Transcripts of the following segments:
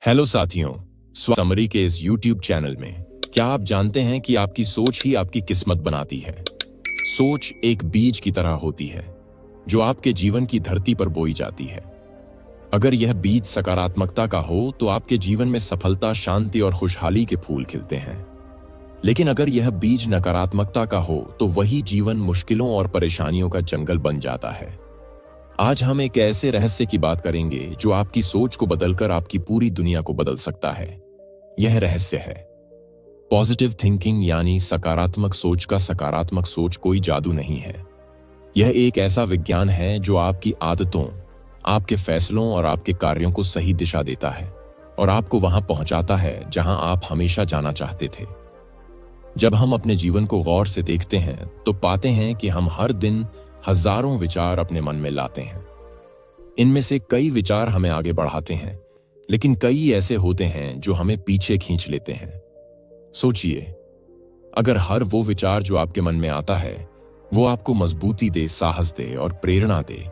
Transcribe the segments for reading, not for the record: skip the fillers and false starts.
Hello साथियों, summary के इस YouTube चैनल में क्या आप जानते हैं कि आपकी सोच ही आपकी किस्मत बनाती है। सोच एक बीज की तरह होती है जो आपके जीवन की धरती पर बोई जाती है। अगर यह बीज सकारात्मकता का हो तो आपके जीवन में सफलता, शांति और खुशहाली के फूल खिलते हैं। लेकिन अगर यह बीज नकारात्मकता का हो तो वही जीवन मुश्किलों और परेशानियों का जंगल बन जाता है। आज हम एक ऐसे रहस्य की बात करेंगे जो आपकी सोच को बदलकर आपकी पूरी दुनिया को बदल सकता है। यह रहस्य है पॉजिटिव थिंकिंग, यानी सकारात्मक सोच का। सकारात्मक सोच कोई जादू नहीं है, यह एक ऐसा विज्ञान है जो आपकी आदतों, आपके फैसलों और आपके कार्यों को सही दिशा देता है और आपको वहां पहुंचाता है जहां आप हमेशा जाना चाहते थे। जब हम अपने जीवन को गौर से देखते हैं तो पाते हैं कि हम हर दिन हजारों विचार अपने मन में लाते हैं। इनमें से कई विचार हमें आगे बढ़ाते हैं, लेकिन कई ऐसे होते हैं जो हमें पीछे खींच लेते हैं। सोचिए, अगर हर वो विचार जो आपके मन में आता है वो आपको मजबूती दे, साहस दे और प्रेरणा दे,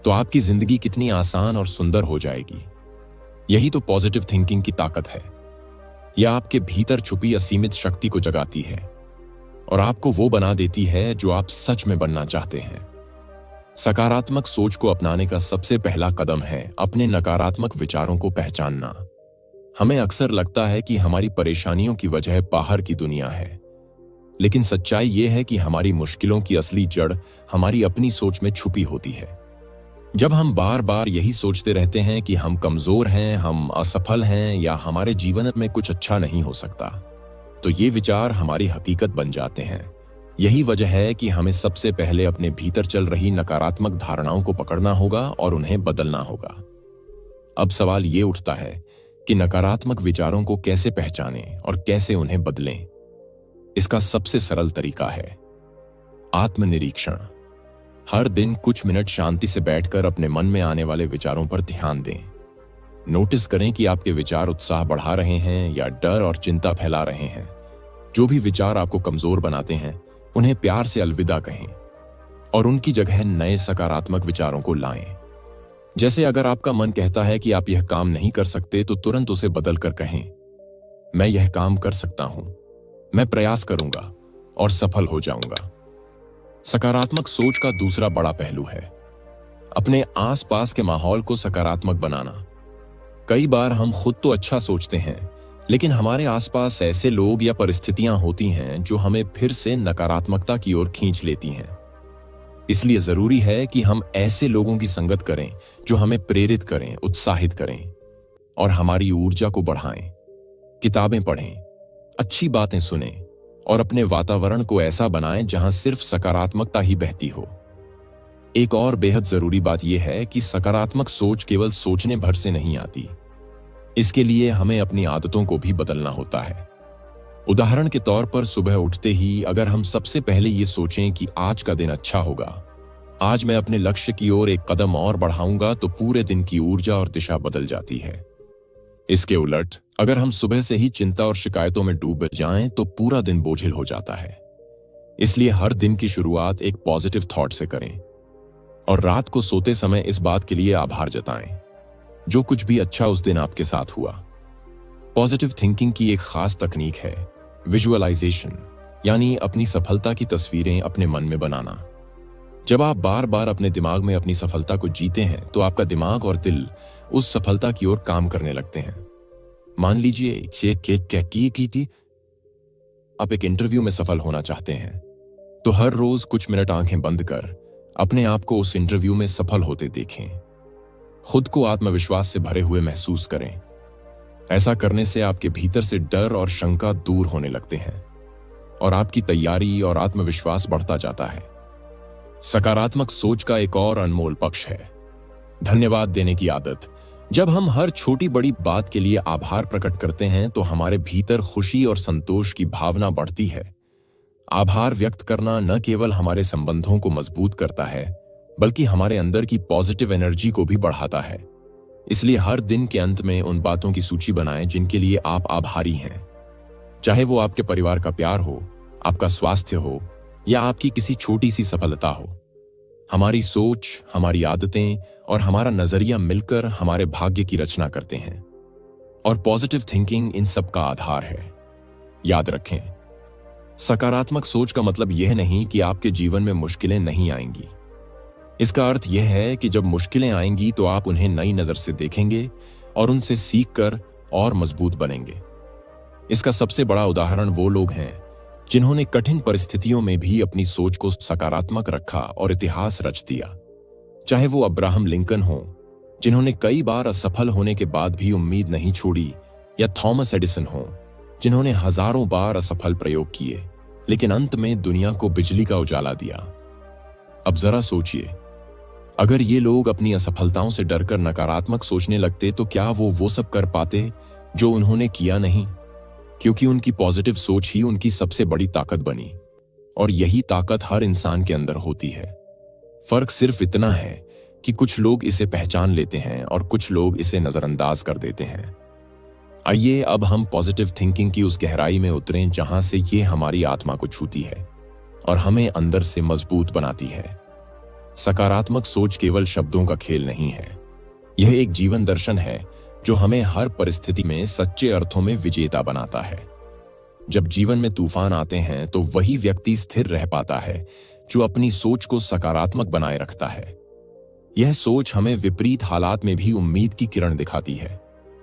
तो आपकी जिंदगी कितनी आसान और सुंदर हो जाएगी। यही तो पॉजिटिव थिंकिंग की ताकत है। यह आपके भीतर छुपी असीमित शक्ति को जगाती है और आपको वो बना देती है जो आप सच में बनना चाहते हैं। सकारात्मक सोच को अपनाने का सबसे पहला कदम है अपने नकारात्मक विचारों को पहचानना। हमें अक्सर लगता है कि हमारी परेशानियों की वजह बाहर की दुनिया है, लेकिन सच्चाई यह है कि हमारी मुश्किलों की असली जड़ हमारी अपनी सोच में छुपी होती है। जब हम बार बार यही सोचते रहते हैं कि हम कमजोर हैं, हम असफल हैं या हमारे जीवन में कुछ अच्छा नहीं हो सकता, तो ये विचार हमारी हकीकत बन जाते हैं। यही वजह है कि हमें सबसे पहले अपने भीतर चल रही नकारात्मक धारणाओं को पकड़ना होगा और उन्हें बदलना होगा। अब सवाल ये उठता है कि नकारात्मक विचारों को कैसे पहचानें और कैसे उन्हें बदलें। इसका सबसे सरल तरीका है आत्मनिरीक्षण। हर दिन कुछ मिनट शांति से बैठकर अपने मन में आने वाले विचारों पर ध्यान दें। नोटिस करें कि आपके विचार उत्साह बढ़ा रहे हैं या डर और चिंता फैला रहे हैं। जो भी विचार आपको कमजोर बनाते हैं उन्हें प्यार से अलविदा कहें और उनकी जगह नए सकारात्मक विचारों को लाएं। जैसे अगर आपका मन कहता है कि आप यह काम नहीं कर सकते, तो तुरंत उसे बदलकर कहें, मैं यह काम कर सकता हूं, मैं प्रयास करूंगा और सफल हो जाऊंगा। सकारात्मक सोच का दूसरा बड़ा पहलू है अपने आसपास के माहौल को सकारात्मक बनाना। कई बार हम खुद तो अच्छा सोचते हैं, लेकिन हमारे आसपास ऐसे लोग या परिस्थितियां होती हैं जो हमें फिर से नकारात्मकता की ओर खींच लेती हैं। इसलिए जरूरी है कि हम ऐसे लोगों की संगत करें जो हमें प्रेरित करें, उत्साहित करें और हमारी ऊर्जा को बढ़ाएं। किताबें पढ़ें, अच्छी बातें सुनें और अपने वातावरण को ऐसा बनाएं जहां सिर्फ सकारात्मकता ही बहती हो। एक और बेहद जरूरी बात यह है कि सकारात्मक सोच केवल सोचने भर से नहीं आती। इसके लिए हमें अपनी आदतों को भी बदलना होता है। उदाहरण के तौर पर सुबह उठते ही अगर हम सबसे पहले ये सोचें कि आज का दिन अच्छा होगा, आज मैं अपने लक्ष्य की ओर एक कदम और बढ़ाऊंगा, तो पूरे दिन की ऊर्जा और दिशा बदल जाती है। इसके उलट अगर हम सुबह से ही चिंता और शिकायतों में डूब जाएं तो पूरा दिन बोझिल हो जाता है। इसलिए हर दिन की शुरुआत एक पॉजिटिव थॉट से करें और रात को सोते समय इस बात के लिए आभार जताएं जो कुछ भी अच्छा उस दिन आपके साथ हुआ। पॉजिटिव थिंकिंग की एक खास तकनीक है विजुअलाइजेशन, यानी अपनी सफलता की तस्वीरें अपने मन में बनाना। जब आप बार बार अपने दिमाग में अपनी सफलता को जीते हैं तो आपका दिमाग और दिल उस सफलता की ओर काम करने लगते हैं। मान लीजिए कि आप एक इंटरव्यू में सफल होना चाहते हैं, तो हर रोज कुछ मिनट आंखें बंद कर अपने आप को उस इंटरव्यू में सफल होते देखें। खुद को आत्मविश्वास से भरे हुए महसूस करें। ऐसा करने से आपके भीतर से डर और शंका दूर होने लगते हैं और आपकी तैयारी और आत्मविश्वास बढ़ता जाता है। सकारात्मक सोच का एक और अनमोल पक्ष है धन्यवाद देने की आदत। जब हम हर छोटी बड़ी बात के लिए आभार प्रकट करते हैं तो हमारे भीतर खुशी और संतोष की भावना बढ़ती है। आभार व्यक्त करना न केवल हमारे संबंधों को मजबूत करता है, बल्कि हमारे अंदर की पॉजिटिव एनर्जी को भी बढ़ाता है। इसलिए हर दिन के अंत में उन बातों की सूची बनाएं जिनके लिए आप आभारी हैं। चाहे वो आपके परिवार का प्यार हो, आपका स्वास्थ्य हो या आपकी किसी छोटी सी सफलता हो। हमारी सोच, हमारी आदतें और हमारा नजरिया मिलकर हमारे भाग्य की रचना करते हैं। और पॉजिटिव थिंकिंग इन सब का आधार है। याद रखें, सकारात्मक सोच का मतलब यह नहीं कि आपके जीवन में मुश्किलें नहीं आएंगी। इसका अर्थ यह है कि जब मुश्किलें आएंगी तो आप उन्हें नई नजर से देखेंगे और उनसे सीखकर और मजबूत बनेंगे। इसका सबसे बड़ा उदाहरण वो लोग हैं जिन्होंने कठिन परिस्थितियों में भी अपनी सोच को सकारात्मक रखा और इतिहास रच दिया। चाहे वो अब्राहम लिंकन हो, जिन्होंने कई बार असफल होने के बाद भी उम्मीद नहीं छोड़ी, या थॉमस एडिसन हो, जिन्होंने हजारों बार असफल प्रयोग किए लेकिन अंत में दुनिया को बिजली का उजाला दिया। अब जरा सोचिए, अगर ये लोग अपनी असफलताओं से डरकर नकारात्मक सोचने लगते तो क्या वो सब कर पाते जो उन्होंने किया नहीं? क्योंकि उनकी पॉजिटिव सोच ही उनकी सबसे बड़ी ताकत बनी, और यही ताकत हर इंसान के अंदर होती है। फर्क सिर्फ इतना है कि कुछ लोग इसे पहचान लेते हैं और कुछ लोग इसे नजरअंदाज कर देते हैं। आइए अब हम पॉजिटिव थिंकिंग की उस गहराई में उतरें जहां से ये हमारी आत्मा को छूती है और हमें अंदर से मजबूत बनाती है। सकारात्मक सोच केवल शब्दों का खेल नहीं है, यह एक जीवन दर्शन है जो हमें हर परिस्थिति में सच्चे अर्थों में विजेता बनाता है। जब जीवन में तूफान आते हैं तो वही व्यक्ति स्थिर रह पाता है जो अपनी सोच को सकारात्मक बनाए रखता है। यह सोच हमें विपरीत हालात में भी उम्मीद की किरण दिखाती है।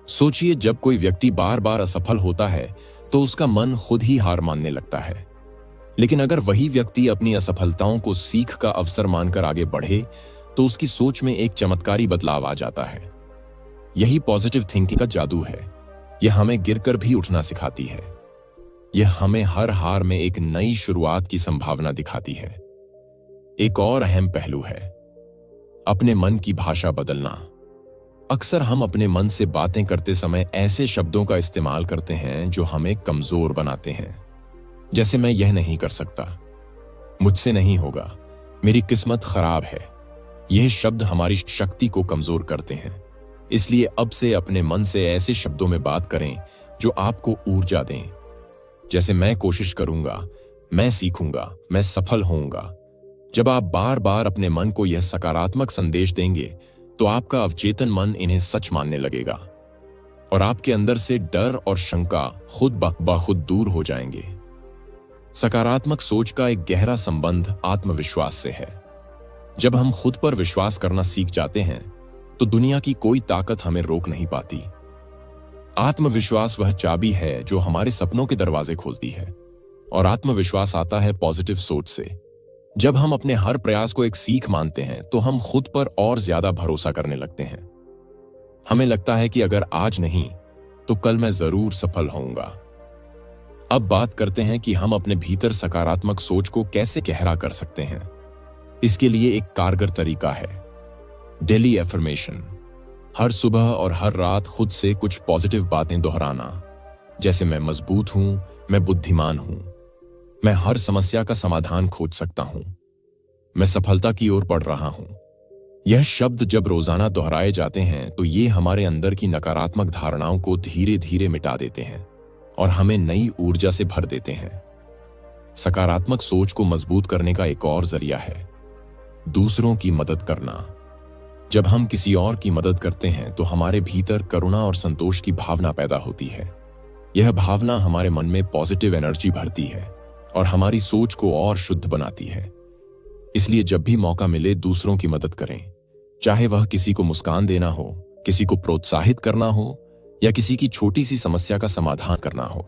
सोचिए, जब कोई व्यक्ति बार बार असफल होता है तो उसका मन खुद ही हार मानने लगता है, लेकिन अगर वही व्यक्ति अपनी असफलताओं को सीख का अवसर मानकर आगे बढ़े तो उसकी सोच में एक चमत्कारी बदलाव आ जाता है। यही पॉजिटिव थिंकिंग का जादू है। यह हमें गिरकर भी उठना सिखाती है। यह हमें हर हार में एक नई शुरुआत की संभावना दिखाती है। एक और अहम पहलू है अपने मन की भाषा बदलना। अक्सर हम अपने मन से बातें करते समय ऐसे शब्दों का इस्तेमाल करते हैं जो हमें कमजोर बनाते हैं, जैसे मैं यह नहीं कर सकता, मुझसे नहीं होगा, मेरी किस्मत खराब है। यह शब्द हमारी शक्ति को कमजोर करते हैं। इसलिए अब से अपने मन से ऐसे शब्दों में बात करें जो आपको ऊर्जा दें, जैसे मैं कोशिश करूंगा, मैं सीखूंगा, मैं सफल होऊंगा। जब आप बार बार अपने मन को यह सकारात्मक संदेश देंगे तो आपका अवचेतन मन इन्हें सच मानने लगेगा और आपके अंदर से डर और शंका खुद ब खुद दूर हो जाएंगे। सकारात्मक सोच का एक गहरा संबंध आत्मविश्वास से है। जब हम खुद पर विश्वास करना सीख जाते हैं तो दुनिया की कोई ताकत हमें रोक नहीं पाती। आत्मविश्वास वह चाबी है जो हमारे सपनों के दरवाजे खोलती है, और आत्मविश्वास आता है पॉजिटिव सोच से। जब हम अपने हर प्रयास को एक सीख मानते हैं तो हम खुद पर और ज्यादा भरोसा करने लगते हैं। हमें लगता है कि अगर आज नहीं तो कल मैं जरूर सफल होऊंगा। अब बात करते हैं कि हम अपने भीतर सकारात्मक सोच को कैसे गहरा कर सकते हैं। इसके लिए एक कारगर तरीका है डेली एफर्मेशन। हर सुबह और हर रात खुद से कुछ पॉजिटिव बातें दोहराना, जैसे मैं मजबूत हूं, मैं बुद्धिमान हूं, मैं हर समस्या का समाधान खोज सकता हूं, मैं सफलता की ओर बढ़ रहा हूं। यह शब्द जब रोजाना दोहराए जाते हैं तो ये हमारे अंदर की नकारात्मक धारणाओं को धीरे धीरे मिटा देते हैं और हमें नई ऊर्जा से भर देते हैं। सकारात्मक सोच को मजबूत करने का एक और जरिया है दूसरों की मदद करना। जब हम किसी और की मदद करते हैं तो हमारे भीतर करुणा और संतोष की भावना पैदा होती है। यह भावना हमारे मन में पॉजिटिव एनर्जी भरती है और हमारी सोच को और शुद्ध बनाती है। इसलिए जब भी मौका मिले दूसरों की मदद करें, चाहे वह किसी को मुस्कान देना हो, किसी को प्रोत्साहित करना हो या किसी की छोटी सी समस्या का समाधान करना हो।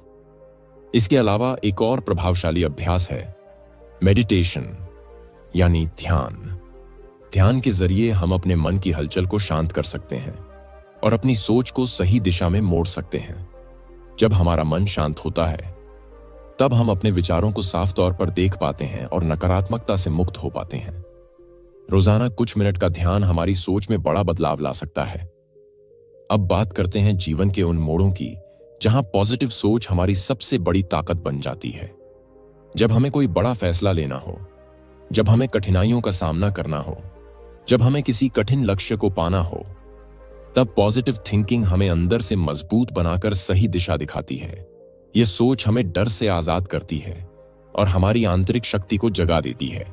इसके अलावा एक और प्रभावशाली अभ्यास है मेडिटेशन, यानी ध्यान। ध्यान के जरिए हम अपने मन की हलचल को शांत कर सकते हैं और अपनी सोच को सही दिशा में मोड़ सकते हैं। जब हमारा मन शांत होता है तब हम अपने विचारों को साफ तौर पर देख पाते हैं और नकारात्मकता से मुक्त हो पाते हैं। रोजाना कुछ मिनट का ध्यान हमारी सोच में बड़ा बदलाव ला सकता है। अब बात करते हैं जीवन के उन मोड़ों की जहां पॉजिटिव सोच हमारी सबसे बड़ी ताकत बन जाती है। जब हमें कोई बड़ा फैसला लेना हो, जब हमें कठिनाइयों का सामना करना हो, जब हमें किसी कठिन लक्ष्य को पाना हो, तब पॉजिटिव थिंकिंग हमें अंदर से मजबूत बनाकर सही दिशा दिखाती है। यह सोच हमें डर से आजाद करती है और हमारी आंतरिक शक्ति को जगा देती है।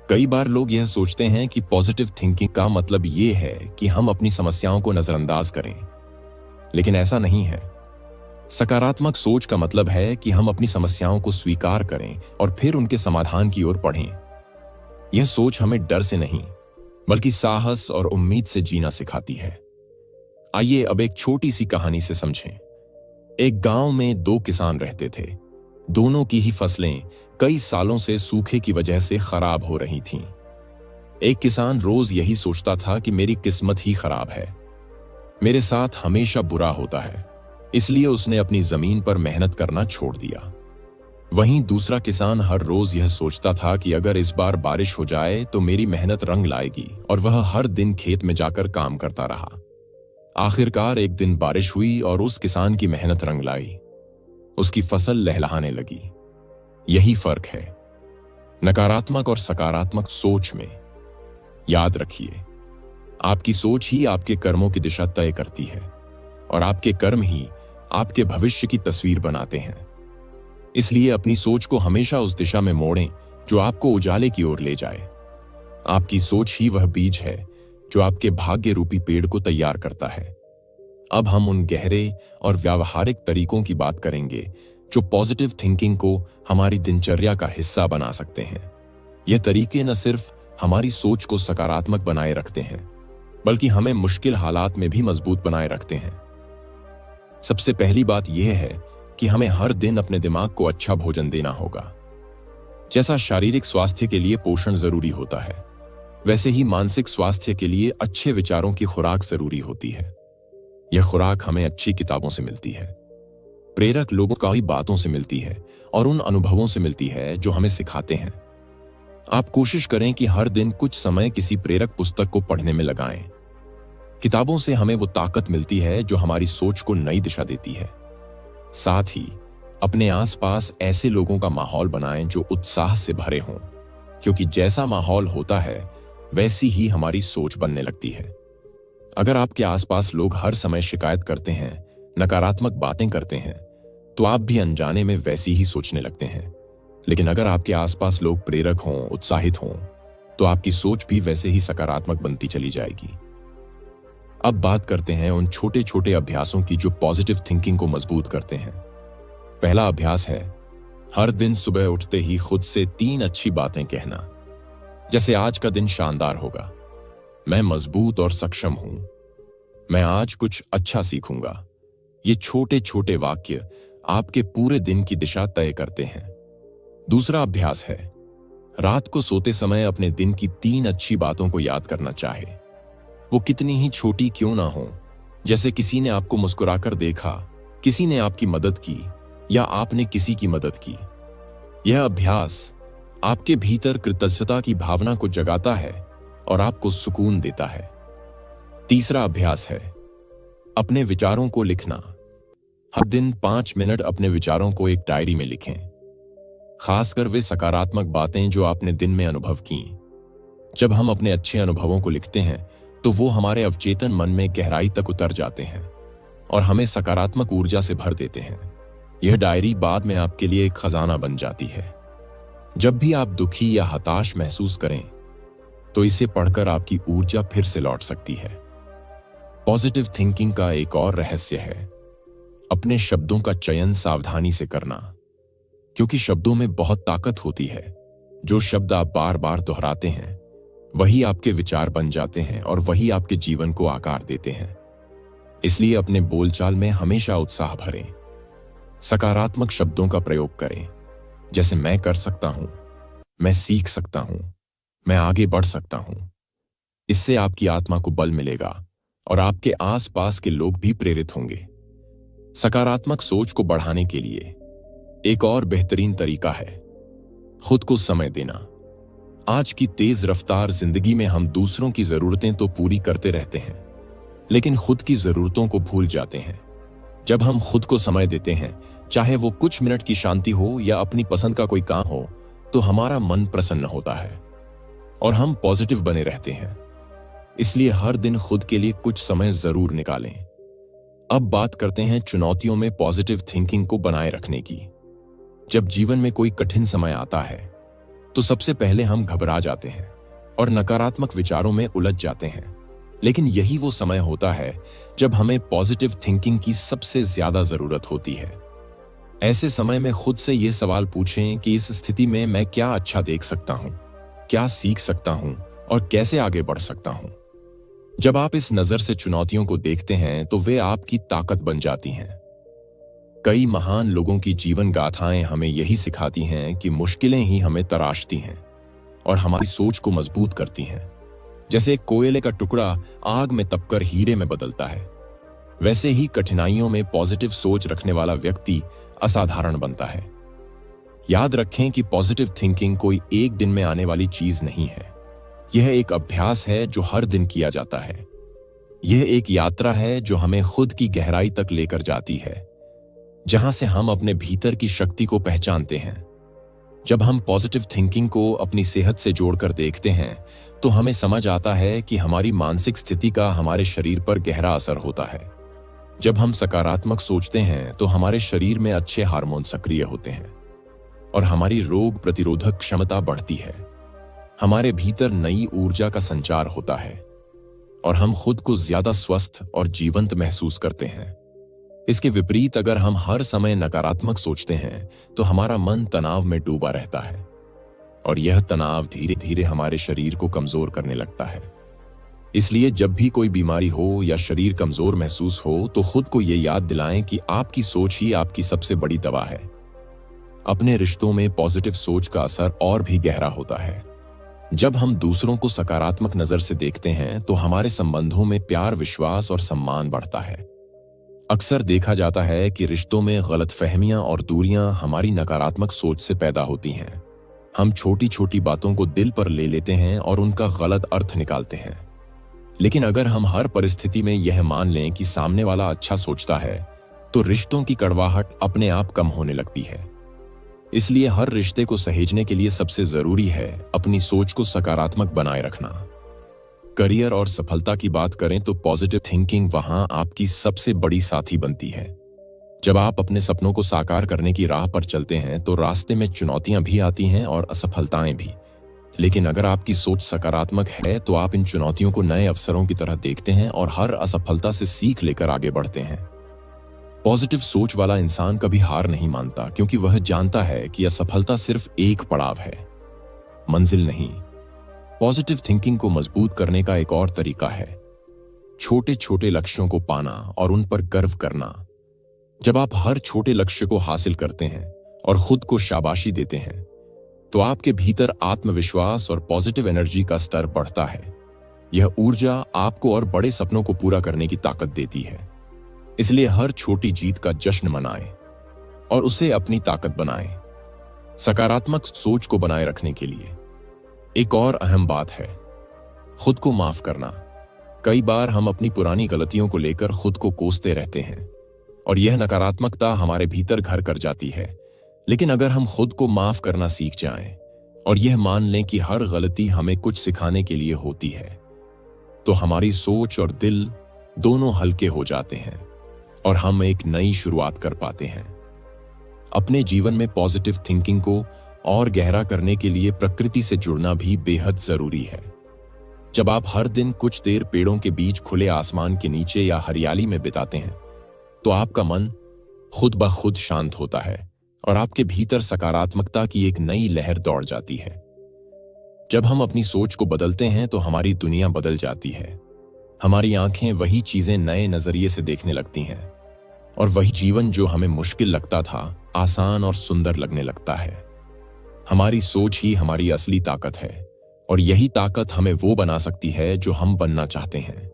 कई बार लोग यह सोचते हैं कि पॉजिटिव थिंकिंग का मतलब यह है कि हम अपनी समस्याओं को नजरअंदाज करें। लेकिन ऐसा नहीं है। सकारात्मक सोच का मतलब है कि हम अपनी समस्याओं को स्वीकार करें और फिर उनके समाधान की ओर बढ़ें। यह सोच हमें डर से नहीं, बल्कि साहस और उम्मीद से जीना सिखाती है। आइए अब एक छोटी सी कहानी से समझें। एक गांव में दो किसान रहते थे। दोनों की ही फसलें कई सालों से सूखे की वजह से खराब हो रही थीं। एक किसान रोज यही सोचता था कि मेरी किस्मत ही खराब है, मेरे साथ हमेशा बुरा होता है, इसलिए उसने अपनी जमीन पर मेहनत करना छोड़ दिया। वहीं दूसरा किसान हर रोज यह सोचता था कि अगर इस बार बारिश हो जाए तो मेरी मेहनत रंग लाएगी, और वह हर दिन खेत में जाकर काम करता रहा। आखिरकार एक दिन बारिश हुई और उस किसान की मेहनत रंग लाई। उसकी फसल लहलहाने लगी। यही फर्क है नकारात्मक और सकारात्मक सोच में। याद रखिए, आपकी सोच ही आपके कर्मों की दिशा तय करती है, और आपके कर्म ही आपके भविष्य की तस्वीर बनाते हैं। इसलिए अपनी सोच को हमेशा उस दिशा में मोड़ें जो आपको उजाले की ओर ले जाए। आपकी सोच ही वह बीज है जो आपके भाग्य रूपी पेड़ को तैयार करता है। अब हम उन गहरे और व्यावहारिक तरीकों की बात करेंगे जो पॉजिटिव थिंकिंग को हमारी दिनचर्या का हिस्सा बना सकते हैं। यह तरीके न सिर्फ हमारी सोच को सकारात्मक बनाए रखते हैं, बल्कि हमें मुश्किल हालात में भी मजबूत बनाए रखते हैं। सबसे पहली बात यह है कि हमें हर दिन अपने दिमाग को अच्छा भोजन देना होगा। जैसा शारीरिक स्वास्थ्य के लिए पोषण जरूरी होता है, वैसे ही मानसिक स्वास्थ्य के लिए अच्छे विचारों की खुराक जरूरी होती है। यह खुराक हमें अच्छी किताबों से मिलती है, प्रेरक लोगों की बातों से मिलती है, और उन अनुभवों से मिलती है जो हमें सिखाते हैं। आप कोशिश करें कि हर दिन कुछ समय किसी प्रेरक पुस्तक को पढ़ने में लगाएं। किताबों से हमें वो ताकत मिलती है जो हमारी सोच को नई दिशा देती है। साथ ही अपने आसपास ऐसे लोगों का माहौल बनाएं जो उत्साह से भरे हों, क्योंकि जैसा माहौल होता है वैसी ही हमारी सोच बनने लगती है। अगर आपके आसपास लोग हर समय शिकायत करते हैं, नकारात्मक बातें करते हैं, तो आप भी अनजाने में वैसी ही सोचने लगते हैं। लेकिन अगर आपके आसपास लोग प्रेरक हों, उत्साहित हों, तो आपकी सोच भी वैसे ही सकारात्मक बनती चली जाएगी। अब बात करते हैं उन छोटे छोटे अभ्यासों की जो पॉजिटिव थिंकिंग को मजबूत करते हैं। पहला अभ्यास है हर दिन सुबह उठते ही खुद से 3 अच्छी बातें कहना। जैसे आज का दिन शानदार होगा, मैं मजबूत और सक्षम हूं, मैं आज कुछ अच्छा सीखूंगा। ये छोटे छोटे वाक्य आपके पूरे दिन की दिशा तय करते हैं। दूसरा अभ्यास है रात को सोते समय अपने दिन की 3 अच्छी बातों को याद करना चाहे, वो कितनी ही छोटी क्यों ना हो। जैसे किसी ने आपको मुस्कुराकर देखा, किसी ने आपकी मदद की, या आपने किसी की मदद की। यह अभ्यास आपके भीतर कृतज्ञता की भावना को जगाता है और आपको सुकून देता है। तीसरा अभ्यास है अपने विचारों को लिखना। हर दिन 5 मिनट अपने विचारों को एक डायरी में लिखें, खासकर वे सकारात्मक बातें जो आपने दिन में अनुभव की। जब हम अपने अच्छे अनुभवों को लिखते हैं तो वो हमारे अवचेतन मन में गहराई तक उतर जाते हैं और हमें सकारात्मक ऊर्जा से भर देते हैं। यह डायरी बाद में आपके लिए एक खजाना बन जाती है। जब भी आप दुखी या हताश महसूस करें तो इसे पढ़कर आपकी ऊर्जा फिर से लौट सकती है। पॉजिटिव थिंकिंग का एक और रहस्य है अपने शब्दों का चयन सावधानी से करना, क्योंकि शब्दों में बहुत ताकत होती है। जो शब्द आप बार बार दोहराते हैं वही आपके विचार बन जाते हैं और वही आपके जीवन को आकार देते हैं। इसलिए अपने बोलचाल में हमेशा उत्साह भरें, सकारात्मक शब्दों का प्रयोग करें, जैसे मैं कर सकता हूं, मैं सीख सकता हूं, मैं आगे बढ़ सकता हूं। इससे आपकी आत्मा को बल मिलेगा और आपके आसपास के लोग भी प्रेरित होंगे। सकारात्मक सोच को बढ़ाने के लिए एक और बेहतरीन तरीका है खुद को समय देना। आज की तेज रफ्तार जिंदगी में हम दूसरों की जरूरतें तो पूरी करते रहते हैं, लेकिन खुद की जरूरतों को भूल जाते हैं। जब हम खुद को समय देते हैं, चाहे वो कुछ मिनट की शांति हो या अपनी पसंद का कोई काम हो, तो हमारा मन प्रसन्न होता है और हम पॉजिटिव बने रहते हैं। इसलिए हर दिन खुद के लिए कुछ समय जरूर निकालें। अब बात करते हैं चुनौतियों में पॉजिटिव थिंकिंग को बनाए रखने की। जब जीवन में कोई कठिन समय आता है तो सबसे पहले हम घबरा जाते हैं और नकारात्मक विचारों में उलझ जाते हैं। लेकिन यही वो समय होता है जब हमें पॉजिटिव थिंकिंग की सबसे ज्यादा जरूरत होती है। ऐसे समय में खुद से ये सवाल पूछें कि इस स्थिति में मैं क्या अच्छा देख सकता हूं, क्या सीख सकता हूं और कैसे आगे बढ़ सकता हूं। जब आप इस नजर से चुनौतियों को देखते हैं तो वे आपकी ताकत बन जाती हैं। कई महान लोगों की जीवन गाथाएं हमें यही सिखाती हैं कि मुश्किलें ही हमें तराशती हैं और हमारी सोच को मजबूत करती हैं। जैसे एक कोयले का टुकड़ा आग में तपकर हीरे में बदलता है, वैसे ही कठिनाइयों में पॉजिटिव सोच रखने वाला व्यक्ति असाधारण बनता है। याद रखें कि पॉजिटिव थिंकिंग कोई एक दिन में आने वाली चीज नहीं है। यह एक अभ्यास है जो हर दिन किया जाता है। यह एक यात्रा है जो हमें खुद की गहराई तक लेकर जाती है, जहां से हम अपने भीतर की शक्ति को पहचानते हैं। जब हम पॉजिटिव थिंकिंग को अपनी सेहत से जोड़कर देखते हैं तो हमें समझ आता है कि हमारी मानसिक स्थिति का हमारे शरीर पर गहरा असर होता है। जब हम सकारात्मक सोचते हैं तो हमारे शरीर में अच्छे हार्मोन सक्रिय होते हैं और हमारी रोग प्रतिरोधक क्षमता बढ़ती है। हमारे भीतर नई ऊर्जा का संचार होता है और हम खुद को ज्यादा स्वस्थ और जीवंत महसूस करते हैं। इसके विपरीत अगर हम हर समय नकारात्मक सोचते हैं तो हमारा मन तनाव में डूबा रहता है और यह तनाव धीरे धीरे हमारे शरीर को कमजोर करने लगता है। इसलिए जब भी कोई बीमारी हो या शरीर कमजोर महसूस हो तो खुद को यह याद दिलाएं कि आपकी सोच ही आपकी सबसे बड़ी दवा है। अपने रिश्तों में पॉजिटिव सोच का असर और भी गहरा होता है। जब हम दूसरों को सकारात्मक नजर से देखते हैं तो हमारे संबंधों में प्यार, विश्वास और सम्मान बढ़ता है। अक्सर देखा जाता है कि रिश्तों में गलतफहमियां और दूरियां हमारी नकारात्मक सोच से पैदा होती हैं। हम छोटी छोटी बातों को दिल पर ले लेते हैं और उनका गलत अर्थ निकालते हैं। लेकिन अगर हम हर परिस्थिति में यह मान लें कि सामने वाला अच्छा सोचता है तो रिश्तों की कड़वाहट अपने आप कम होने लगती है। इसलिए हर रिश्ते को सहेजने के लिए सबसे जरूरी है अपनी सोच को सकारात्मक बनाए रखना। करियर और सफलता की बात करें तो पॉजिटिव थिंकिंग वहां आपकी सबसे बड़ी साथी बनती है। जब आप अपने सपनों को साकार करने की राह पर चलते हैं तो रास्ते में चुनौतियां भी आती हैं और असफलताएं भी। लेकिन अगर आपकी सोच सकारात्मक है तो आप इन चुनौतियों को नए अवसरों की तरह देखते हैं और हर असफलता से सीख लेकर आगे बढ़ते हैं। पॉजिटिव सोच वाला इंसान कभी हार नहीं मानता, क्योंकि वह जानता है कि असफलता सिर्फ एक पड़ाव है, मंजिल नहीं। पॉजिटिव थिंकिंग को मजबूत करने का एक और तरीका है छोटे छोटे लक्ष्यों को पाना और उन पर गर्व करना। जब आप हर छोटे लक्ष्य को हासिल करते हैं और खुद को शाबाशी देते हैं तो आपके भीतर आत्मविश्वास और पॉजिटिव एनर्जी का स्तर बढ़ता है। यह ऊर्जा आपको और बड़े सपनों को पूरा करने की ताकत देती है। इसलिए हर छोटी जीत का जश्न मनाएं और उसे अपनी ताकत बनाएं। सकारात्मक सोच को बनाए रखने के लिए एक और अहम बात है खुद को माफ करना। कई बार हम अपनी पुरानी गलतियों को लेकर खुद को कोसते रहते हैं और यह नकारात्मकता हमारे भीतर घर कर जाती है। लेकिन अगर हम खुद को माफ करना सीख जाएं और यह मान लें कि हर गलती हमें कुछ सिखाने के लिए होती है तो हमारी सोच और दिल दोनों हल्के हो जाते हैं और हम एक नई शुरुआत कर पाते हैं। अपने जीवन में पॉजिटिव थिंकिंग को और गहरा करने के लिए प्रकृति से जुड़ना भी बेहद जरूरी है। जब आप हर दिन कुछ देर पेड़ों के बीच खुले आसमान के नीचे या हरियाली में बिताते हैं तो आपका मन खुद ब खुद शांत होता है और आपके भीतर सकारात्मकता की एक नई लहर दौड़ जाती है। जब हम अपनी सोच को बदलते हैं तो हमारी दुनिया बदल जाती है। हमारी आंखें वही चीजें नए नजरिए से देखने लगती हैं और वही जीवन जो हमें मुश्किल लगता था आसान और सुंदर लगने लगता है। हमारी सोच ही हमारी असली ताकत है और यही ताकत हमें वो बना सकती है जो हम बनना चाहते हैं।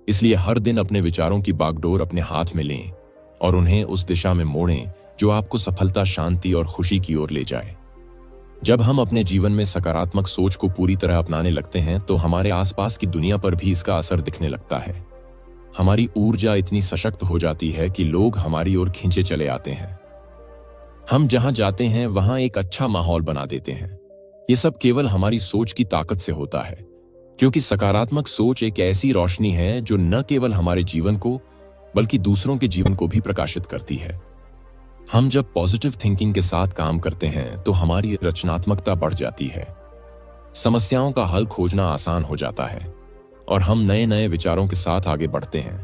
इसलिए हर दिन अपने विचारों की बागडोर अपने हाथ में लें और उन्हें उस दिशा में मोड़ें जो आपको सफलता, शांति और खुशी की ओर ले जाए। जब हम अपने जीवन में सकारात्मक सोच को पूरी तरह अपनाने लगते हैं तो हमारे आसपास की दुनिया पर भी इसका असर दिखने लगता है। हमारी ऊर्जा इतनी सशक्त हो जाती है कि लोग हमारी ओर खींचे चले आते हैं। हम जहां जाते हैं वहां एक अच्छा माहौल बना देते हैं। ये सब केवल हमारी सोच की ताकत से होता है, क्योंकि सकारात्मक सोच एक ऐसी रोशनी है जो न केवल हमारे जीवन को बल्कि दूसरों के जीवन को भी प्रकाशित करती है। हम जब पॉजिटिव थिंकिंग के साथ काम करते हैं तो हमारी रचनात्मकता बढ़ जाती है। समस्याओं का हल खोजना आसान हो जाता है और हम नए नए विचारों के साथ आगे बढ़ते हैं।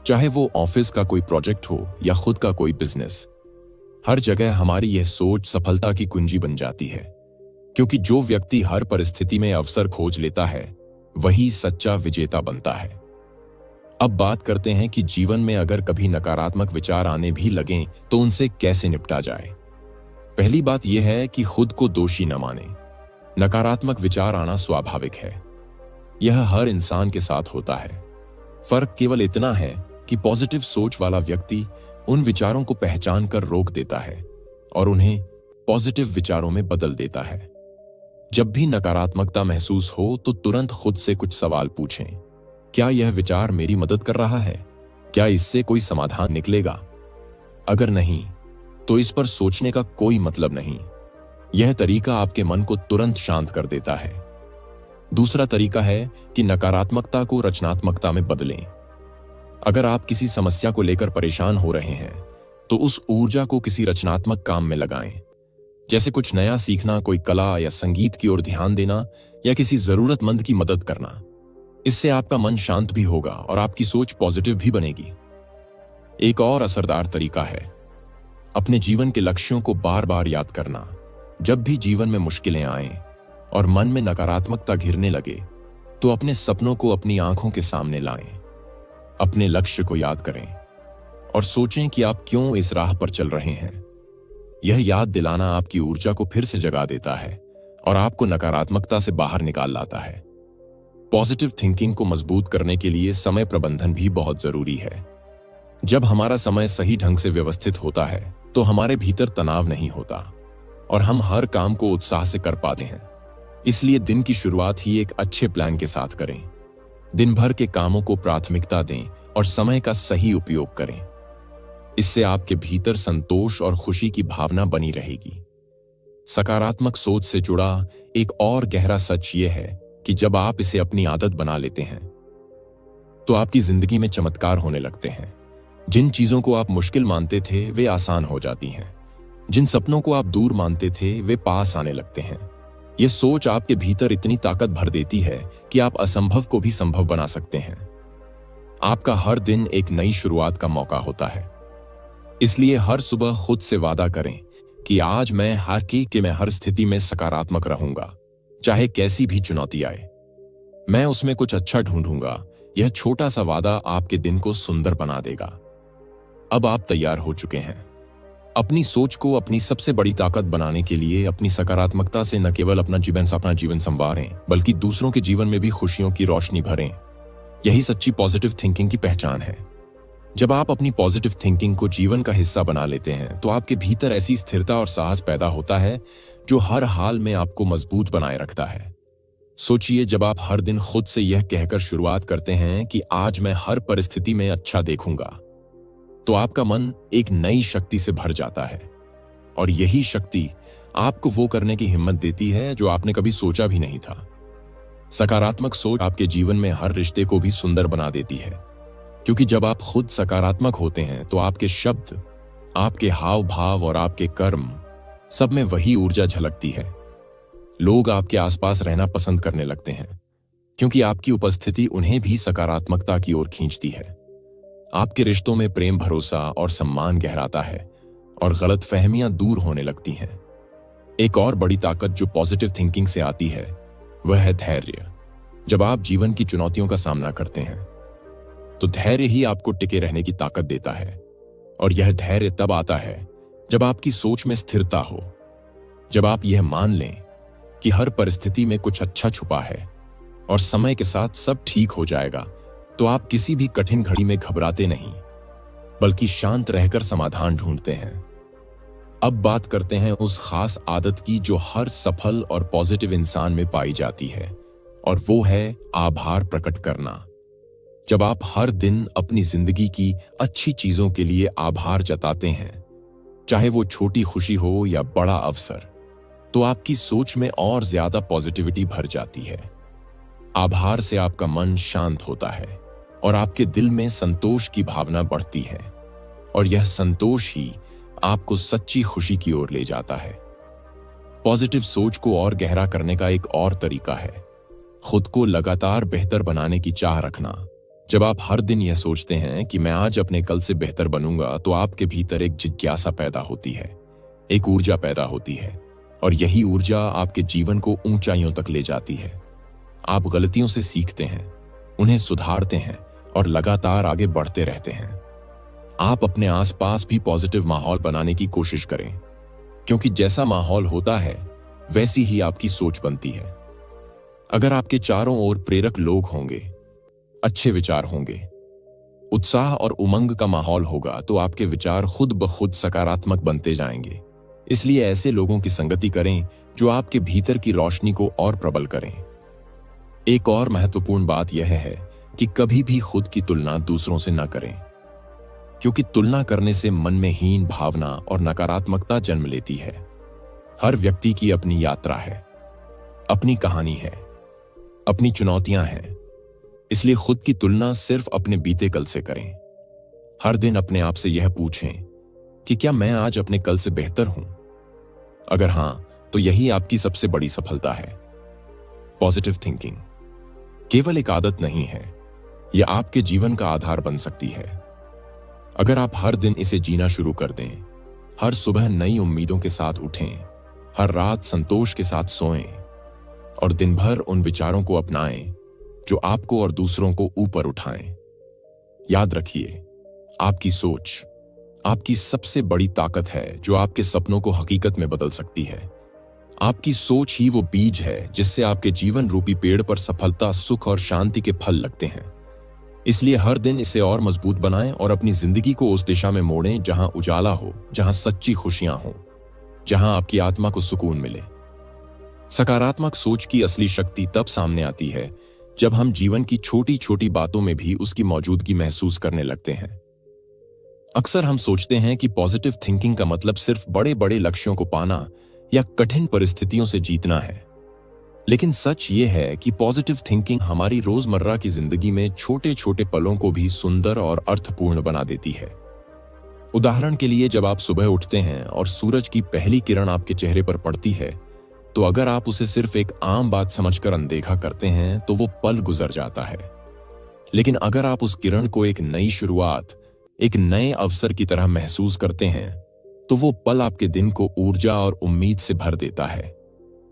चाहे वो ऑफिस का कोई प्रोजेक्ट हो या खुद का कोई बिजनेस, हर जगह हमारी यह सोच सफलता की कुंजी बन जाती है, क्योंकि जो व्यक्ति हर परिस्थिति में अवसर खोज लेता है वही सच्चा विजेता बनता है। अब बात करते हैं कि जीवन में अगर कभी नकारात्मक विचार आने भी लगें तो उनसे कैसे निपटा जाए। पहली बात यह है कि खुद को दोषी न माने। नकारात्मक विचार आना स्वाभाविक है, यह हर इंसान के साथ होता है। फर्क केवल इतना है कि पॉजिटिव सोच वाला व्यक्ति उन विचारों को पहचान कर रोक देता है और उन्हें पॉजिटिव विचारों में बदल देता है। जब भी नकारात्मकता महसूस हो तो तुरंत खुद से कुछ सवाल पूछें। क्या यह विचार मेरी मदद कर रहा है? क्या इससे कोई समाधान निकलेगा? अगर नहीं, तो इस पर सोचने का कोई मतलब नहीं। यह तरीका आपके मन को तुरंत शांत कर देता है। दूसरा तरीका है कि नकारात्मकता को रचनात्मकता में बदलें। अगर आप किसी समस्या को लेकर परेशान हो रहे हैं तो उस ऊर्जा को किसी रचनात्मक काम में लगाएं, जैसे कुछ नया सीखना, कोई कला या संगीत की ओर ध्यान देना या किसी जरूरतमंद की मदद करना। इससे आपका मन शांत भी होगा और आपकी सोच पॉजिटिव भी बनेगी। एक और असरदार तरीका है अपने जीवन के लक्ष्यों को बार बार याद करना। जब भी जीवन में मुश्किलें आएं और मन में नकारात्मकता घिरने लगे तो अपने सपनों को अपनी आंखों के सामने लाएं। अपने लक्ष्य को याद करें और सोचें कि आप क्यों इस राह पर चल रहे हैं। यह याद दिलाना आपकी ऊर्जा को फिर से जगा देता है और आपको नकारात्मकता से बाहर निकाल लाता है। पॉजिटिव थिंकिंग को मजबूत करने के लिए समय प्रबंधन भी बहुत जरूरी है। जब हमारा समय सही ढंग से व्यवस्थित होता है तो हमारे भीतर तनाव नहीं होता और हम हर काम को उत्साह से कर पाते हैं। इसलिए दिन की शुरुआत ही एक अच्छे प्लान के साथ करें। दिन भर के कामों को प्राथमिकता दें और समय का सही उपयोग करें। इससे आपके भीतर संतोष और खुशी की भावना बनी रहेगी। सकारात्मक सोच से जुड़ा एक और गहरा सच यह है कि जब आप इसे अपनी आदत बना लेते हैं तो आपकी जिंदगी में चमत्कार होने लगते हैं। जिन चीजों को आप मुश्किल मानते थे वे आसान हो जाती हैं। जिन सपनों को आप दूर मानते थे वे पास आने लगते हैं। यह सोच आपके भीतर इतनी ताकत भर देती है कि आप असंभव को भी संभव बना सकते हैं। आपका हर दिन एक नई शुरुआत का मौका होता है। इसलिए हर सुबह खुद से वादा करें कि आज मैं हर स्थिति में सकारात्मक रहूंगा, चाहे कैसी भी चुनौती आए। मैं उसमें कुछ अच्छा ढूंढूंगा। यह छोटा सा वादा आपके दिन को सुंदर बना देगा। अब आप तैयार हो चुके हैं। अपनी सोच को अपनी सबसे बड़ी ताकत बनाने के लिए अपनी सकारात्मकता से न केवल अपना जीवन संवारें, बल्कि दूसरों के जीवन में भी खुशियों की रोशनी भरें। यही सच्ची पॉजिटिव थिंकिंग की पहचान है। जब आप अपनी पॉजिटिव थिंकिंग को जीवन का हिस्सा बना लेते हैं तो आपके भीतर ऐसी स्थिरता और साहस पैदा होता है जो हर हाल में आपको मजबूत बनाए रखता है। सोचिए, जब आप हर दिन खुद से यह कहकर शुरुआत करते हैं कि आज मैं हर परिस्थिति में अच्छा देखूंगा, तो आपका मन एक नई शक्ति से भर जाता है और यही शक्ति आपको वो करने की हिम्मत देती है जो आपने कभी सोचा भी नहीं था। सकारात्मक सोच आपके जीवन में हर रिश्ते को भी सुंदर बना देती है, क्योंकि जब आप खुद सकारात्मक होते हैं तो आपके शब्द, आपके हाव भाव और आपके कर्म सब में वही ऊर्जा झलकती है। लोग आपके आसपास रहना पसंद करने लगते हैं क्योंकि आपकी उपस्थिति उन्हें भी सकारात्मकता की ओर खींचती है। आपके रिश्तों में प्रेम, भरोसा और सम्मान गहराता है और गलतफहमियां दूर होने लगती हैं। एक और बड़ी ताकत जो पॉजिटिव थिंकिंग से आती है वह है धैर्य। जब आप जीवन की चुनौतियों का सामना करते हैं तो धैर्य ही आपको टिके रहने की ताकत देता है और यह धैर्य तब आता है जब आपकी सोच में स्थिरता हो। जब आप यह मान लें कि हर परिस्थिति में कुछ अच्छा छुपा है और समय के साथ सब ठीक हो जाएगा, तो आप किसी भी कठिन घड़ी में घबराते नहीं, बल्कि शांत रहकर समाधान ढूंढते हैं। अब बात करते हैं उस खास आदत की जो हर सफल और पॉजिटिव इंसान में पाई जाती है, और वो है आभार प्रकट करना। जब आप हर दिन अपनी जिंदगी की अच्छी चीजों के लिए आभार जताते हैं, चाहे वो छोटी खुशी हो या बड़ा अवसर, तो आपकी सोच में और ज्यादा पॉजिटिविटी भर जाती है। आभार से आपका मन शांत होता है और आपके दिल में संतोष की भावना बढ़ती है, और यह संतोष ही आपको सच्ची खुशी की ओर ले जाता है। पॉजिटिव सोच को और गहरा करने का एक और तरीका है खुद को लगातार बेहतर बनाने की चाह रखना। जब आप हर दिन यह सोचते हैं कि मैं आज अपने कल से बेहतर बनूंगा, तो आपके भीतर एक जिज्ञासा पैदा होती है, एक ऊर्जा पैदा होती है, और यही ऊर्जा आपके जीवन को ऊंचाइयों तक ले जाती है। आप गलतियों से सीखते हैं, उन्हें सुधारते हैं और लगातार आगे बढ़ते रहते हैं। आप अपने आसपास भी पॉजिटिव माहौल बनाने की कोशिश करें, क्योंकि जैसा माहौल होता है वैसी ही आपकी सोच बनती है। अगर आपके चारों ओर प्रेरक लोग होंगे, अच्छे विचार होंगे, उत्साह और उमंग का माहौल होगा, तो आपके विचार खुद ब खुद सकारात्मक बनते जाएंगे। इसलिए ऐसे लोगों की संगति करें जो आपके भीतर की रोशनी को और प्रबल करें। एक और महत्वपूर्ण बात यह है कि कभी भी खुद की तुलना दूसरों से न करें, क्योंकि तुलना करने से मन में हीन भावना और नकारात्मकता जन्म लेती है। हर व्यक्ति की अपनी यात्रा है, अपनी कहानी है, अपनी चुनौतियां हैं। इसलिए खुद की तुलना सिर्फ अपने बीते कल से करें। हर दिन अपने आप से यह पूछें कि क्या मैं आज अपने कल से बेहतर हूं? अगर हां, तो यही आपकी सबसे बड़ी सफलता है। पॉजिटिव थिंकिंग केवल एक आदत नहीं है, यह आपके जीवन का आधार बन सकती है। अगर आप हर दिन इसे जीना शुरू कर दें, हर सुबह नई उम्मीदों के साथ उठें, हर रात संतोष के साथ सोएं और दिन भर उन विचारों को अपनाएं जो आपको और दूसरों को ऊपर उठाएं। याद रखिए, आपकी सोच आपकी सबसे बड़ी ताकत है, जो आपके सपनों को हकीकत में बदल सकती है। आपकी सोच ही वो बीज है जिससे आपके जीवन रूपी पेड़ पर सफलता, सुख और शांति के फल लगते हैं। इसलिए हर दिन इसे और मजबूत बनाएं और अपनी जिंदगी को उस दिशा में मोड़ें जहां उजाला हो, जहां सच्ची खुशियां हो, जहां आपकी आत्मा को सुकून मिले। सकारात्मक सोच की असली शक्ति तब सामने आती है जब हम जीवन की छोटी छोटी बातों में भी उसकी मौजूदगी महसूस करने लगते हैं। अक्सर हम सोचते हैं कि पॉजिटिव थिंकिंग का मतलब सिर्फ बड़े बड़े लक्ष्यों को पाना या कठिन परिस्थितियों से जीतना है। लेकिन सच यह है कि पॉजिटिव थिंकिंग हमारी रोजमर्रा की जिंदगी में छोटे छोटे पलों को भी सुंदर और अर्थपूर्ण बना देती है। उदाहरण के लिए, जब आप सुबह उठते हैं और सूरज की पहली किरण आपके चेहरे पर पड़ती है, तो अगर आप उसे सिर्फ एक आम बात समझकर अनदेखा करते हैं तो वो पल गुजर जाता है। लेकिन अगर आप उस किरण को एक नई शुरुआत, एक नए अवसर की तरह महसूस करते हैं, तो वो पल आपके दिन को ऊर्जा और उम्मीद से भर देता है।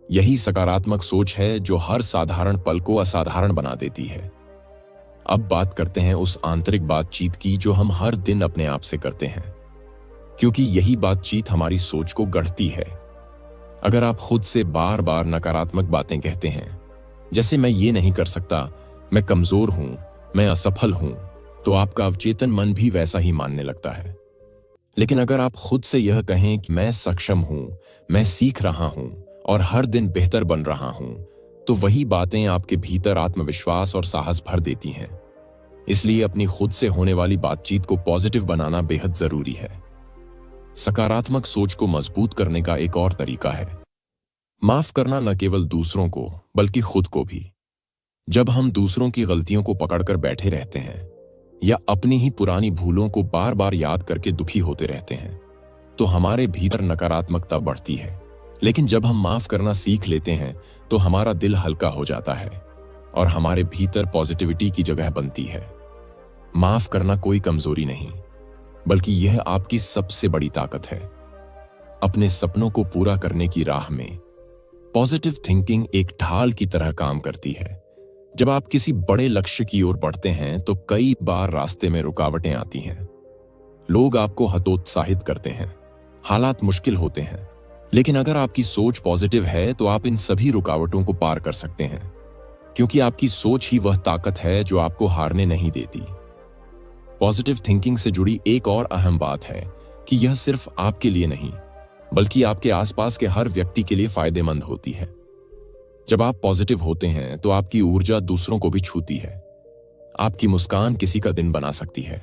यही सकारात्मक सोच है जो हर साधारण पल को असाधारण बना देती है। अब बात करते हैं उस आंतरिक बातचीत की जो हम हर दिन अपने आप से करते हैं, क्योंकि यही बातचीत हमारी सोच को गढ़ती है। अगर आप खुद से बार बार नकारात्मक बातें कहते हैं, जैसे मैं ये नहीं कर सकता, मैं कमजोर हूं, मैं असफल हूं, तो आपका अवचेतन मन भी वैसा ही मानने लगता है। लेकिन अगर आप खुद से यह कहें कि मैं सक्षम हूं, मैं सीख रहा हूं और हर दिन बेहतर बन रहा हूं, तो वही बातें आपके भीतर आत्मविश्वास और साहस भर देती हैं। इसलिए अपनी खुद से होने वाली बातचीत को पॉजिटिव बनाना बेहद जरूरी है। सकारात्मक सोच को मजबूत करने का एक और तरीका है माफ करना, न केवल दूसरों को बल्कि खुद को भी। जब हम दूसरों की गलतियों को पकड़कर बैठे रहते हैं या अपनी ही पुरानी भूलों को बार बार याद करके दुखी होते रहते हैं, तो हमारे भीतर नकारात्मकता बढ़ती है। लेकिन जब हम माफ करना सीख लेते हैं तो हमारा दिल हल्का हो जाता है और हमारे भीतर पॉजिटिविटी की जगह बनती है। माफ करना कोई कमजोरी नहीं, बल्कि यह आपकी सबसे बड़ी ताकत है। अपने सपनों को पूरा करने की राह में पॉजिटिव थिंकिंग एक ढाल की तरह काम करती है। जब आप किसी बड़े लक्ष्य की ओर बढ़ते हैं तो कई बार रास्ते में रुकावटें आती हैं। लोग आपको हतोत्साहित करते हैं, हालात मुश्किल होते हैं, लेकिन अगर आपकी सोच पॉजिटिव है तो आप इन सभी रुकावटों को पार कर सकते हैं, क्योंकि आपकी सोच ही वह ताकत है जो आपको हारने नहीं देती। पॉजिटिव थिंकिंग से जुड़ी एक और अहम बात है कि यह सिर्फ आपके लिए नहीं, बल्कि आपके आसपास के हर व्यक्ति के लिए फायदेमंद होती है। जब आप पॉजिटिव होते हैं तो आपकी ऊर्जा दूसरों को भी छूती है। आपकी मुस्कान किसी का दिन बना सकती है।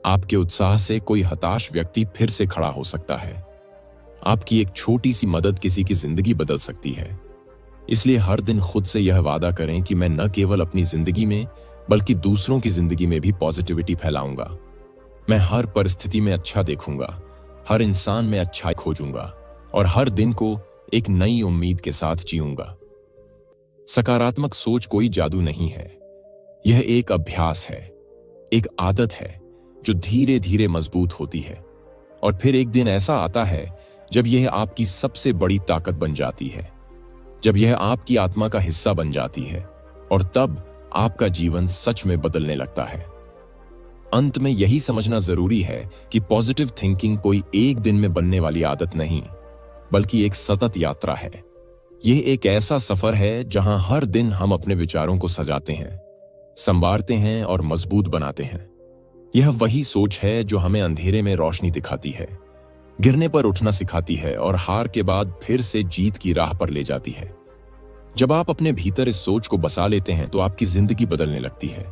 आपके उत्साह से कोई हताश व्यक्ति फिर से खड़ा हो सकता है। आपकी एक छोटी सी मदद किसी की जिंदगी बदल सकती है। इसलिए हर दिन खुद से यह वादा करें कि मैं न केवल अपनी जिंदगी में बल्कि दूसरों की जिंदगी में भी पॉजिटिविटी फैलाऊंगा। मैं हर परिस्थिति में अच्छा देखूंगा, हर इंसान में अच्छाई खोजूंगा और हर दिन को एक नई उम्मीद के साथ जीऊंगा। सकारात्मक सोच कोई जादू नहीं है। यह एक अभ्यास है, एक आदत है जो धीरे धीरे मजबूत होती है और फिर एक दिन ऐसा आता है जब यह आपकी सबसे बड़ी ताकत बन जाती है, जब यह आपकी आत्मा का हिस्सा बन जाती है और तब आपका जीवन सच में बदलने लगता है। अंत में यही समझना जरूरी है कि पॉजिटिव थिंकिंग कोई एक दिन में बनने वाली आदत नहीं, बल्कि एक सतत यात्रा है। यह एक ऐसा सफर है जहां हर दिन हम अपने विचारों को सजाते हैं, संवारते हैं और मजबूत बनाते हैं। यह वही सोच है जो हमें अंधेरे में रोशनी दिखाती है, गिरने पर उठना सिखाती है और हार के बाद फिर से जीत की राह पर ले जाती है। जब आप अपने भीतर इस सोच को बसा लेते हैं तो आपकी जिंदगी बदलने लगती है।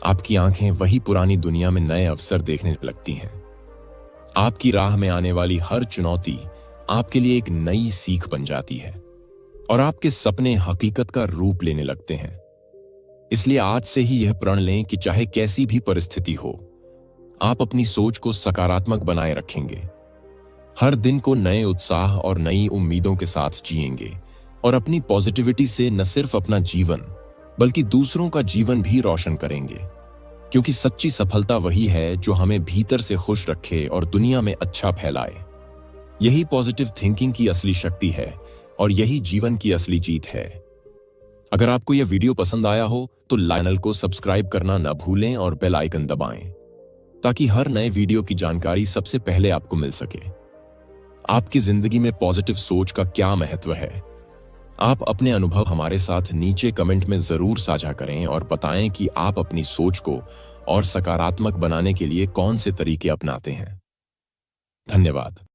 आपकी आंखें वही पुरानी दुनिया में नए अवसर देखने लगती हैं। आपकी राह में आने वाली हर चुनौती आपके लिए एक नई सीख बन जाती है और आपके सपने हकीकत का रूप लेने लगते हैं। इसलिए आज से ही यह प्रण लें कि चाहे कैसी भी परिस्थिति हो, आप अपनी सोच को सकारात्मक बनाए रखेंगे। हर दिन को नए उत्साह और नई उम्मीदों के साथ जिएंगे और अपनी पॉजिटिविटी से न सिर्फ अपना जीवन बल्कि दूसरों का जीवन भी रोशन करेंगे, क्योंकि सच्ची सफलता वही है जो हमें भीतर से खुश रखे और दुनिया में अच्छा फैलाए। यही पॉजिटिव थिंकिंग की असली शक्ति है और यही जीवन की असली जीत है। अगर आपको यह वीडियो पसंद आया हो तो चैनल को सब्सक्राइब करना न भूलें और बेल आइकन दबाएं, ताकि हर नए वीडियो की जानकारी सबसे पहले आपको मिल सके। आपकी जिंदगी में पॉजिटिव सोच का क्या महत्व है? आप अपने अनुभव हमारे साथ नीचे कमेंट में जरूर साझा करें और बताएं कि आप अपनी सोच को और सकारात्मक बनाने के लिए कौन से तरीके अपनाते हैं। धन्यवाद।